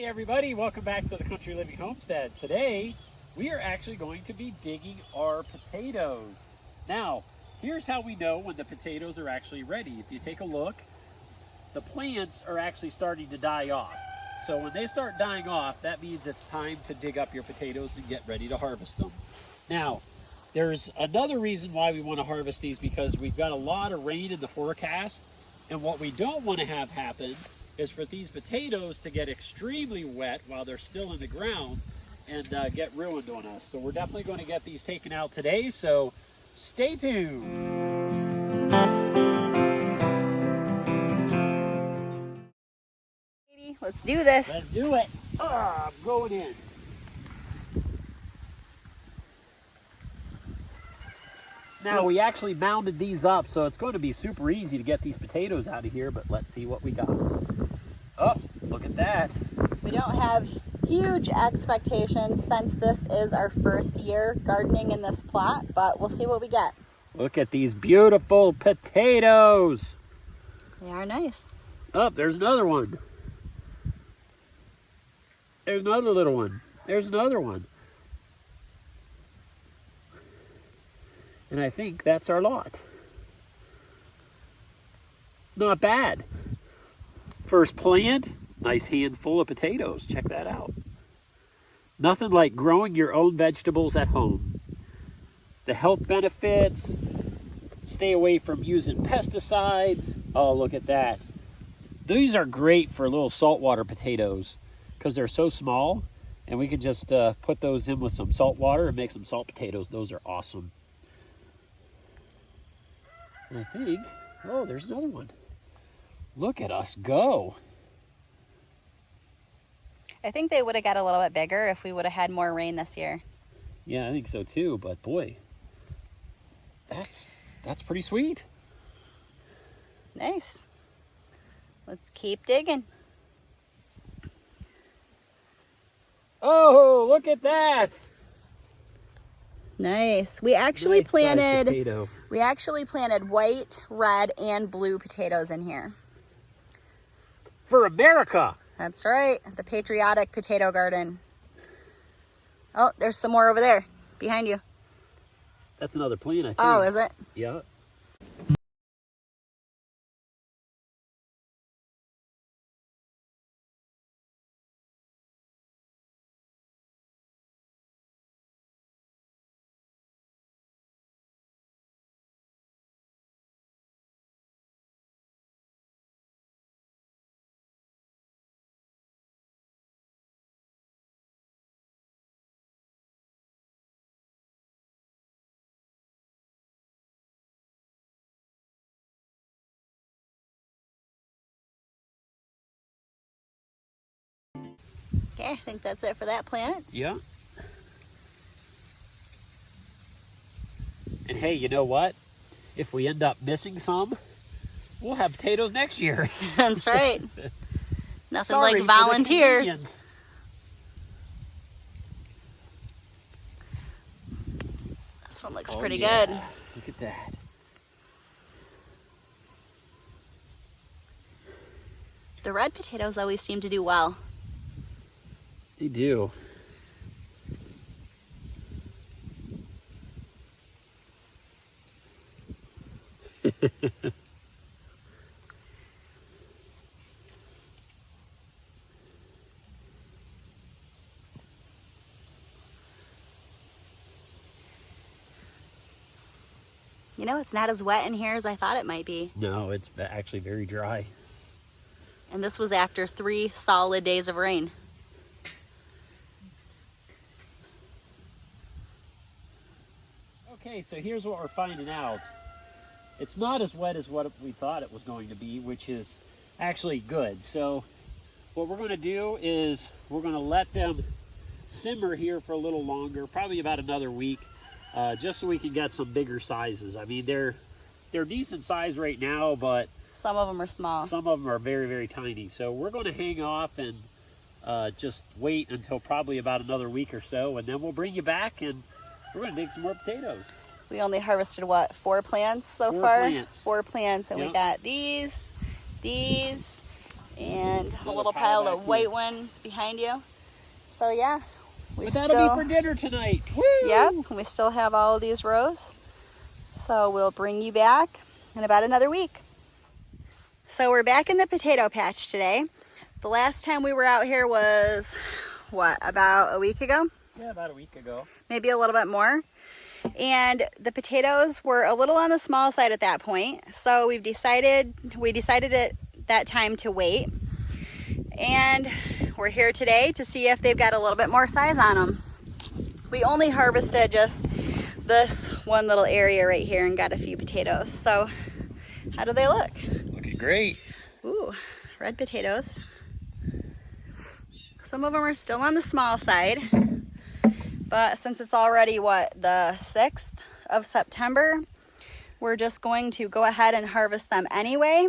everybody, welcome back to the Country Living Homestead. Today we are actually going to be digging our potatoes. Now here's how we know when the potatoes are actually ready. If you take a look, the plants are actually starting to die off. So when they start dying off, that means it's time to dig up your potatoes and get ready to harvest them. Now there's another reason why we want to harvest these, because we've got a lot of rain in the forecast, and what we don't want to have happen is for these potatoes to get extremely wet while they're still in the ground and get ruined on us. So we're definitely going to get these taken out today, so stay tuned. Let's do this. Let's do it. I'm going in. Now we actually mounded these up, so it's going to be super easy to get these potatoes out of here, but let's see what we got. Oh, look at that. We don't have huge expectations since this is our first year gardening in this plot, but we'll see what we get. Look at these beautiful potatoes. They are nice. Oh, there's another one. There's another little one. There's another one. And I think that's our lot. Not bad. First plant, nice handful of potatoes. Check that out. Nothing like growing your own vegetables at home. The health benefits, stay away from using pesticides. Oh, look at that. These are great for little saltwater potatoes because they're so small, and we can just put those in with some salt water and make some salt potatoes. Those are awesome. And I think, oh, there's another one. Look at us go. I think they would have got a little bit bigger if we would have had more rain this year. Yeah, I think so too, but boy, that's pretty sweet. Nice. Let's keep digging. Oh, look at that. Nice. We actually Nice sized potato. planted white, red, and blue potatoes in here. For America. That's right. The patriotic potato garden. Oh, there's some more over there behind you. That's another plant, I think. Oh, is it? Yeah. Okay, I think that's it for that plant. Yeah. And hey, you know what? If we end up missing some, we'll have potatoes next year. That's right. Nothing Sorry like for the volunteers. convenience. This one looks Oh, pretty yeah. good. Look at that. The red potatoes always seem to do well. They do. You know, it's not as wet in here as I thought it might be. No, it's actually very dry. And this was after 3 solid days of rain. Okay, so here's what we're finding out. It's not as wet as what we thought it was going to be, which is actually good. So what we're going to do is we're going to let them simmer here for a little longer, probably about another week, just so we can get some bigger sizes. I mean, they're decent size right now, but Some of them are small. some of them are very, very tiny. So we're going to hang off and just wait until probably about another week or so, and then we'll bring you back and we're going to dig some more potatoes. We only harvested, what, 4 plants so Four far? plants. 4 plants, and we Yep. got these, And Another a little pile pile back of white here. ones behind you. So yeah, But that'll be for dinner tonight. Woo! Yep, we still have all of these rows. So we'll bring you back in about another week. So we're back in the potato patch today. The last time we were out here was, what, about a week ago? Yeah, about a week ago. Maybe a little bit more. And the potatoes were a little on the small side at that point. So we decided at that time to wait. And we're here today to see if they've got a little bit more size on them. We only harvested just this one little area right here and got a few potatoes. So how do they look? Looking great. Ooh, red potatoes. Some of them are still on the small side, but since it's already, what, the 6th of September, we're just going to go ahead and harvest them anyway,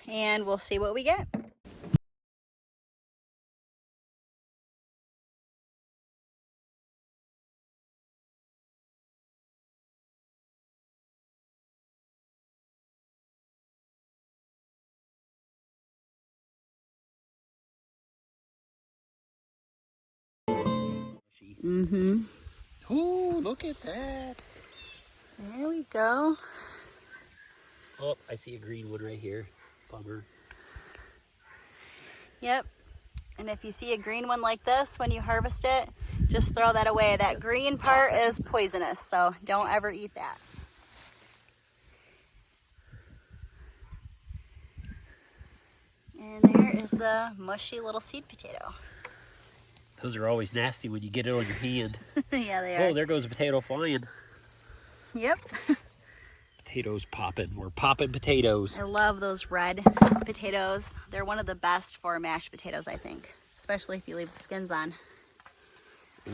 and we'll see what we get. Mm-hmm. Oh, look at that. There we go. Oh, I see a green one right here. Bummer. Yep. And if you see a green one like this when you harvest it, just throw that away. That green part is poisonous, so don't ever eat that. And there is the mushy little seed potato. Those are always nasty when you get it on your hand. Yeah, they are. Oh, there goes a potato flying. Yep. Potatoes popping. We're popping potatoes. I love those red potatoes. They're one of the best for mashed potatoes, I think. Especially if you leave the skins on.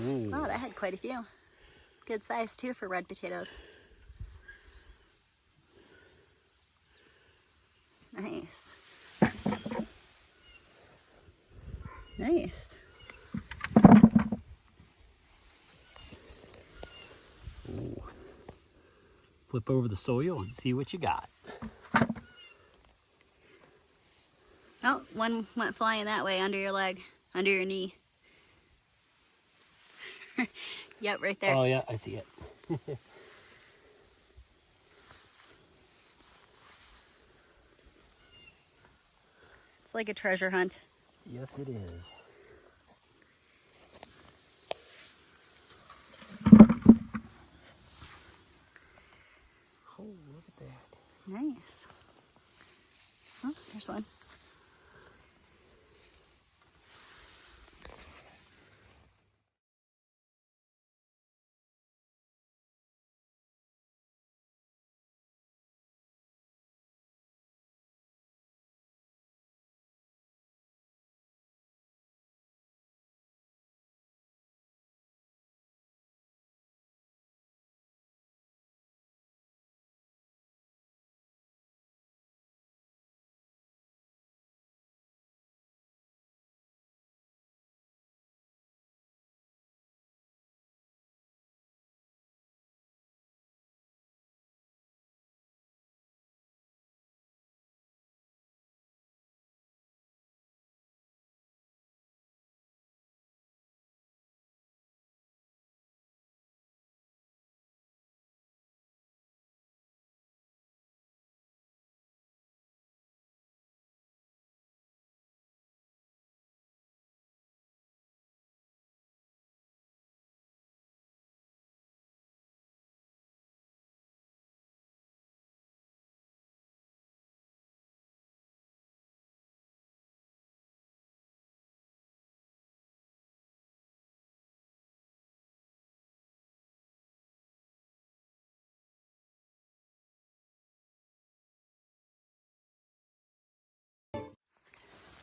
Ooh. Oh, that had quite a few. Good size, too, for red potatoes. Nice. Nice. Ooh. Flip over the soil and see what you got. Oh, one went flying that way, under your leg, under your knee. Yep, right there. Oh, yeah, I see it. It's like a treasure hunt. Yes, it is. Oh, look at that. Nice. Oh, there's one.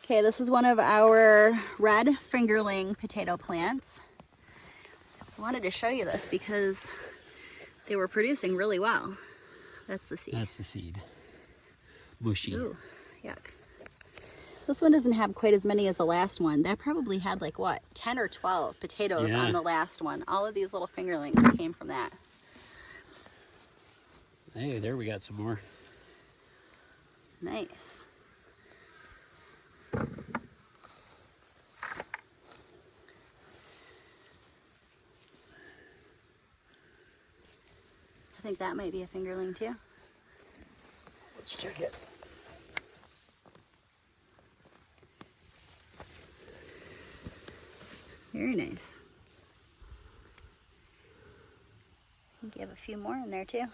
Okay, this is one of our red fingerling potato plants. I wanted to show you this because they were producing really well. That's the seed. That's the seed. Mushy. Ooh, yuck. This one doesn't have quite as many as the last one. That probably had like, what, 10 or 12 potatoes on the last one. All of these little fingerlings came from that. Hey, there we got some more. Nice. I think that might be a fingerling too. Let's check it. Very nice. I think you have a few more in there too.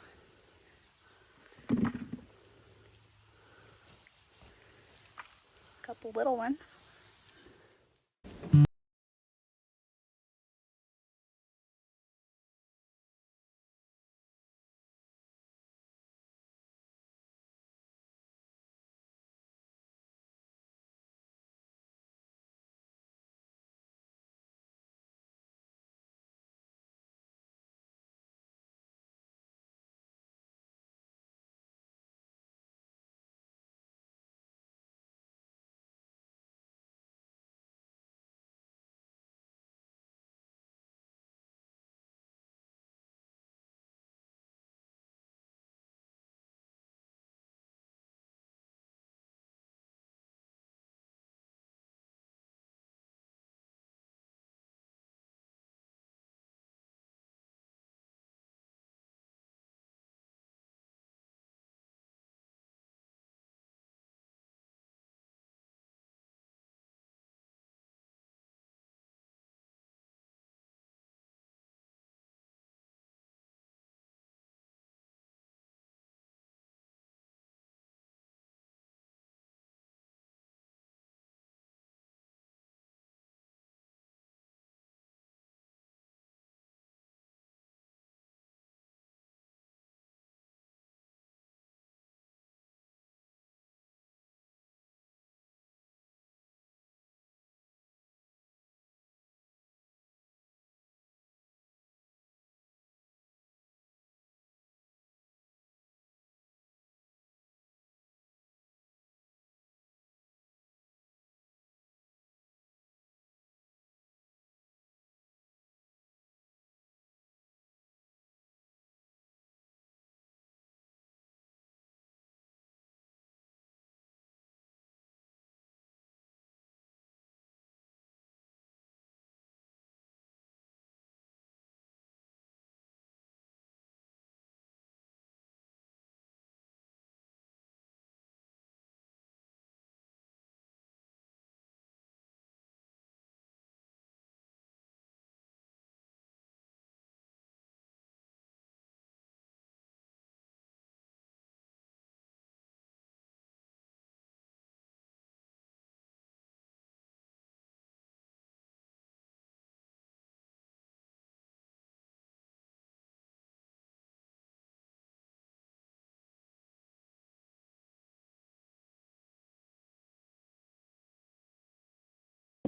A couple little ones.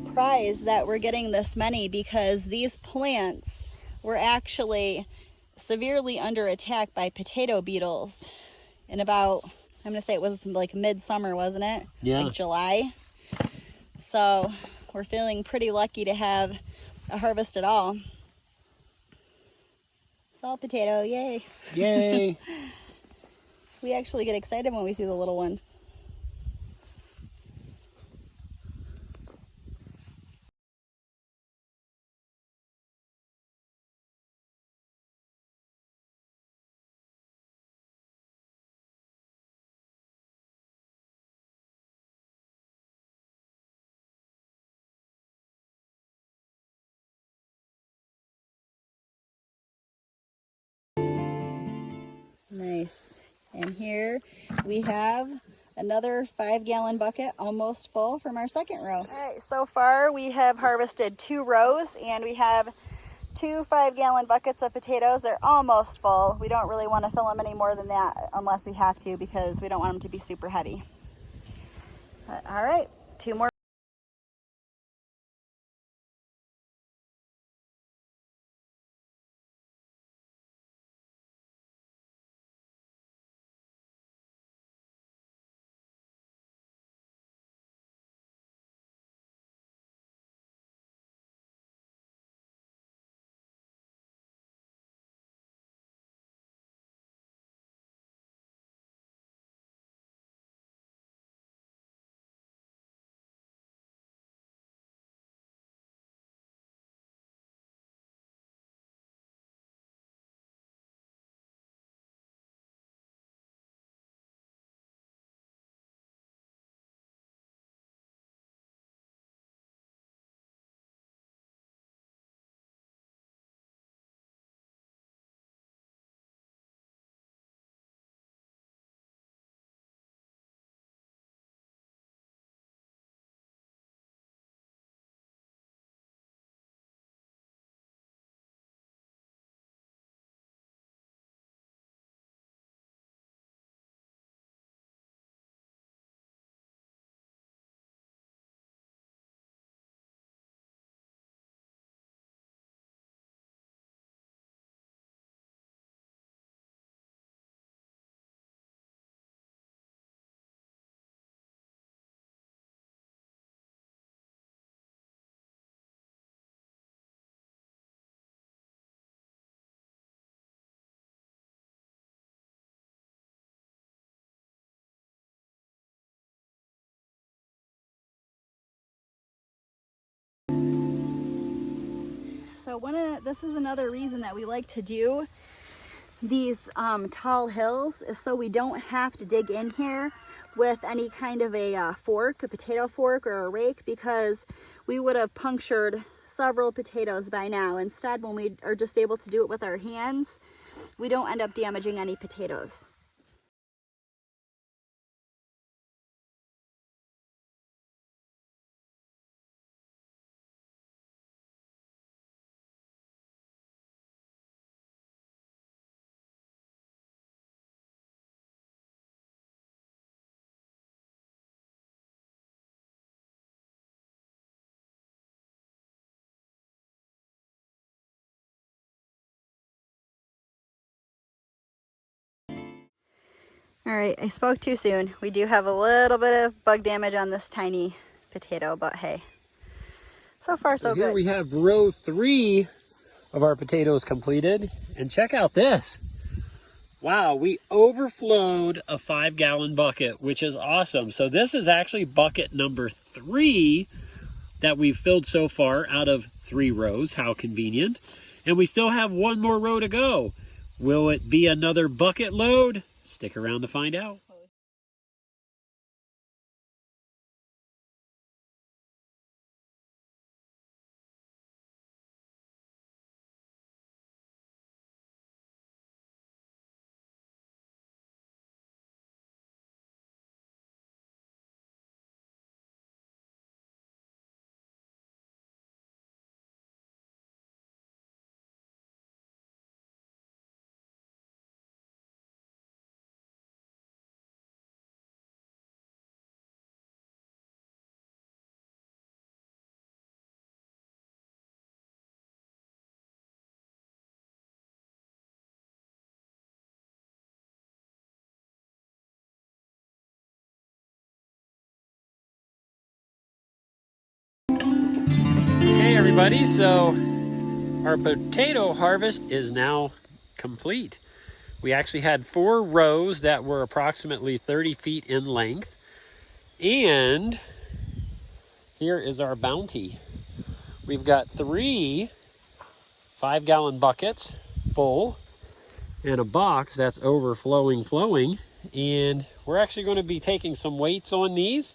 Surprised that we're getting this many because these plants were actually severely under attack by potato beetles in about, I'm gonna say it was like midsummer, wasn't it? Yeah. Like July. So we're feeling pretty lucky to have a harvest at all. Salt potato, yay. Yay. We actually get excited when we see the little ones. Nice. And here we have another 5-gallon bucket almost full from our second row. All right, so far we have harvested 2 rows and we have 2 5-gallon buckets of potatoes. They're almost full. We don't really want to fill them any more than that unless we have to because we don't want them to be super heavy. But, all right, 2 more. So this is another reason that we like to do these tall hills, is so we don't have to dig in here with any kind of a fork, a potato fork or a rake, because we would have punctured several potatoes by now. Instead, when we are just able to do it with our hands, we don't end up damaging any potatoes. All right, I spoke too soon. We do have a little bit of bug damage on this tiny potato, but hey, so far so good. Here we have row 3 of our potatoes completed, and check out this. Wow, we overflowed a 5-gallon bucket, which is awesome. So this is actually bucket number 3 that we've filled so far out of 3 rows. How convenient. And we still have 1 more row to go. Will it be another bucket load? Stick around to find out. Okay, everybody, so our potato harvest is now complete. We actually had 4 rows that were approximately 30 feet in length. And here is our bounty. We've got 3 5-gallon buckets full and a box that's flowing. And we're actually going to be taking some weights on these,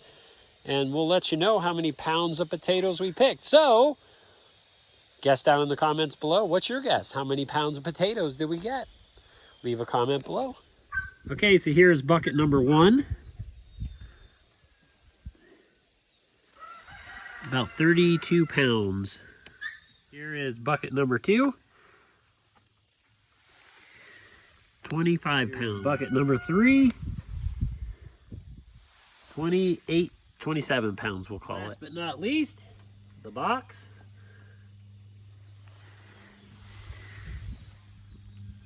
and we'll let you know how many pounds of potatoes we picked. So, guess down in the comments below. What's your guess? How many pounds of potatoes did we get? Leave a comment below. Okay, so here's bucket number 1. About 32 pounds. Here is bucket number 2. 25 pounds. Bucket number 3. 27 pounds, we'll call it. Last but not least, the box.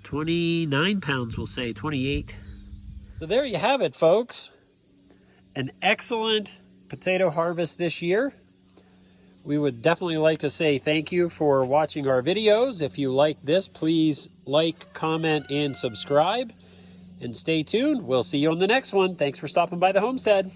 29 pounds, we'll say, 28. So there you have it, folks. An excellent potato harvest this year. We would definitely like to say thank you for watching our videos. If you like this, please like, comment, and subscribe. And stay tuned. We'll see you on the next one. Thanks for stopping by the homestead.